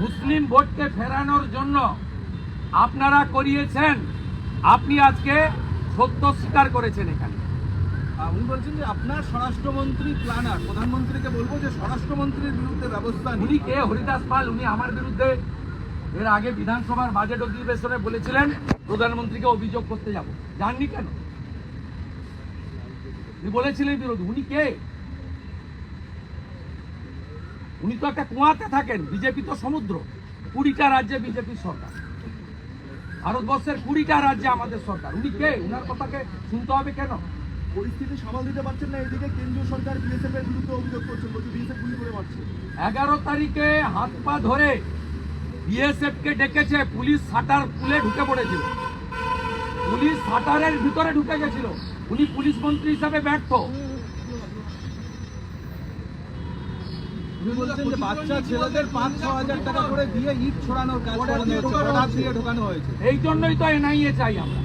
মুসলিম ভোটকে ফেরানোর জন্য আপনারা করিয়েছেন। আপনি আজকে সত্য স্বীকার করেছেন। এখানে উনি বলছেন যে আপনার স্বরাষ্ট্রমন্ত্রী প্ল্যানার, প্রধানমন্ত্রীকে বলবো যে স্বরাষ্ট্রমন্ত্রীর বিরুদ্ধে ব্যবস্থা নিন। উনি কে? হরিদাস পাল। উনি আমার বিরুদ্ধে এর আগে বিধানসভার বাজেট অধিবেশনে বলেছিলেন প্রধানমন্ত্রীকে অভিযোগ করতে যাব। জাননি কেন? উনি বলেছিলেন বিরোধী। উনি কে? উনি তো একটা কুয়াতে থাকেন। বিজেপি তো সমুদ্র। 20টা রাজ্যে বিজেপির সরকার, ভারতবর্ষের 20টা রাজ্যে আমাদের সরকার। উনি কে? উনার কথাকে শুনতে হবে কেন? পরিস্থিতি সামাল দিতে পারছেন না, এদিকে কেন্দ্রীয় সরকার বিএসএফ এর বিরুদ্ধে অভিযোগ করছেন, বলছে বিএসএফ গুলি করে মারছে। 11 তারিখে হাত পা ধরে বিএসএফ কে ডেকেছে। পুলিশ শাটার খুলে ঢুকে পড়েছিল। পুলিশ শাটারের ভিতরে ঢুকে গেছিল। উনি পুলিশ মন্ত্রী হিসাবে ব্যর্থ। উনি বলছেন যে বাচ্চা ছেলেদের 5-6 হাজার টাকা করে দিয়ে ইট ছড়ানোর কাজ করানো হচ্ছে, অর্ডার দিয়ে ঢোকানো হয়েছে। এই জন্যই তো এনআইএ চাই আমরা।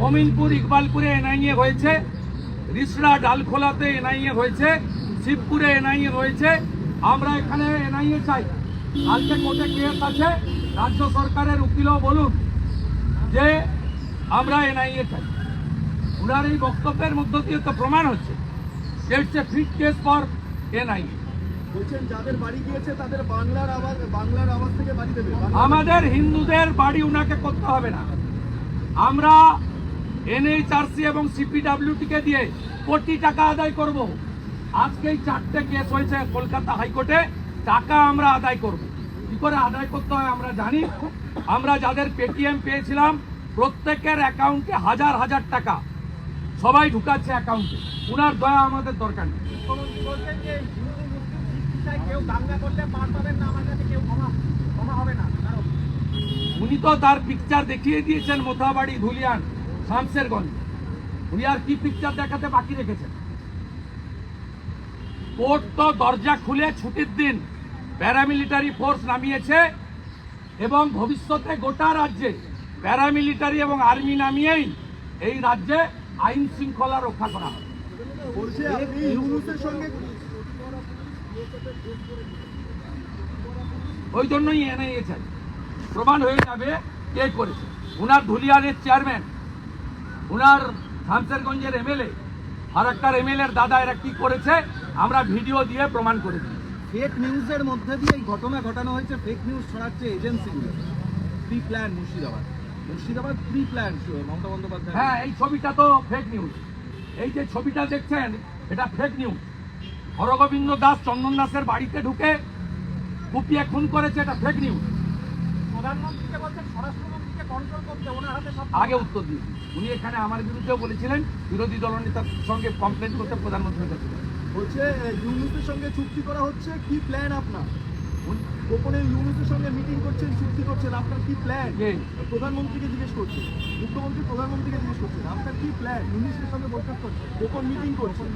মমিনপুর ইকবালপুরে এনআইএ হয়েছে, রিসড়া ডালখোলাতে এনআইএ হয়েছে, শিবপুরে এনআইএ হয়েছে। আমরা এখানে এনআইএ চাই। কালকে কোর্টে কেস আছে। রাজ্য সরকারের উকিলও বলুন যে আমরা এনআইএ চাই। ওনার এই বক্তব্যের মধ্য দিয়ে তো প্রমাণ হচ্ছে যে it's a fit case for NIA. বলছেন যাদের বাড়ি গিয়েছে তাদের বাংলার আওয়াজ থেকে বাড়ি দেবে। আমাদের হিন্দুদের বাড়ি উনাকে করতে হবে না। আমরা এনএইচআরসি এবং সিপিডাব্লিউটিকে দিয়ে কোটি টাকা আদায় করব। আজকেই 4টে কেস হয়েছে কলকাতা হাইকোর্টে। টাকা আমরা আদায় করব। কি করে আদায় করতে হয় আমরা জানি। আমরা যাদের পেটিএম পেয়েছিলাম প্রত্যেকের অ্যাকাউন্টে হাজার হাজার টাকা সবাই ঢুকাচ্ছে অ্যাকাউন্টে। উনার দয়া আমাদের দরকার নেই। উনি তো তার পিকচার দেখিয়ে দিয়েছেন মোথাবাড়ি, ধুলিয়ান, শামসেরগঞ্জ। উনি আর কি পিকচার দেখাতে বাকি রেখেছেন? কোর্ট তো দরজা খুলে ছুটির দিন প্যারামিলিটারি ফোর্স নামিয়েছে এবং ভবিষ্যতে গোটা রাজ্যে প্যারামিলিটারি এবং আর্মি নামিয়েই এই রাজ্যে আইন শৃঙ্খলা রক্ষা করা হবে। ওই জন্যই এনআইএ চাই। প্রমাণ হয়ে যাবে কে করেছে। উনার ধুলিয়ানের চেয়ারম্যান, উনার শামসেরগঞ্জের এমএলএ, আর একটার এমএলএর দাদা এরা কি করেছে আমরা ভিডিও দিয়ে প্রমাণ করে দিই। ফেক নিউজের মধ্যে দিয়ে এই ঘটনা ঘটানো হয়েছে। ফেক নিউজ ছড়াচ্ছে এজেন্সিগুলো। Pre plan Murshidabad pre plan Mamata Bandyopadhyay. হ্যাঁ, এই ছবিটা তো ফেক নিউজ। এই যে ছবিটা দেখছেন এটা ফেক নিউজ। হরগোবিন্দ দাস চন্দন দাসের বাড়িতে ঢুকে কুপিয়ে খুন করেছে, এটা ফেক নিউজ। প্রধানমন্ত্রীকে বলছেন স্বরাষ্ট্রমন্ত্রীকে কন্ট্রোল করতে, ওনার হাতে সব। আগে উত্তর দিয়েছি। উনি এখানে আমার বিরুদ্ধেও বলেছিলেন বিরোধী দলনেতার সঙ্গে কমপ্লেন করতে প্রধানমন্ত্রীর কাছে। বলছে ইউনুসের সঙ্গে চুক্তি করা হচ্ছে, কি প্ল্যান আপনার? গোপনে ইউনুসের সঙ্গে মিটিং করছেন, চুক্তি করছেন, আপনার কি প্ল্যান? প্রধানমন্ত্রীকে জিজ্ঞেস করছেন, মুখ্যমন্ত্রী প্রধানমন্ত্রীকে জিজ্ঞেস করছেন আপনার কি প্ল্যান? ইউনুসের সঙ্গে বৈঠক করছেন, গোপন মিটিং করছেন।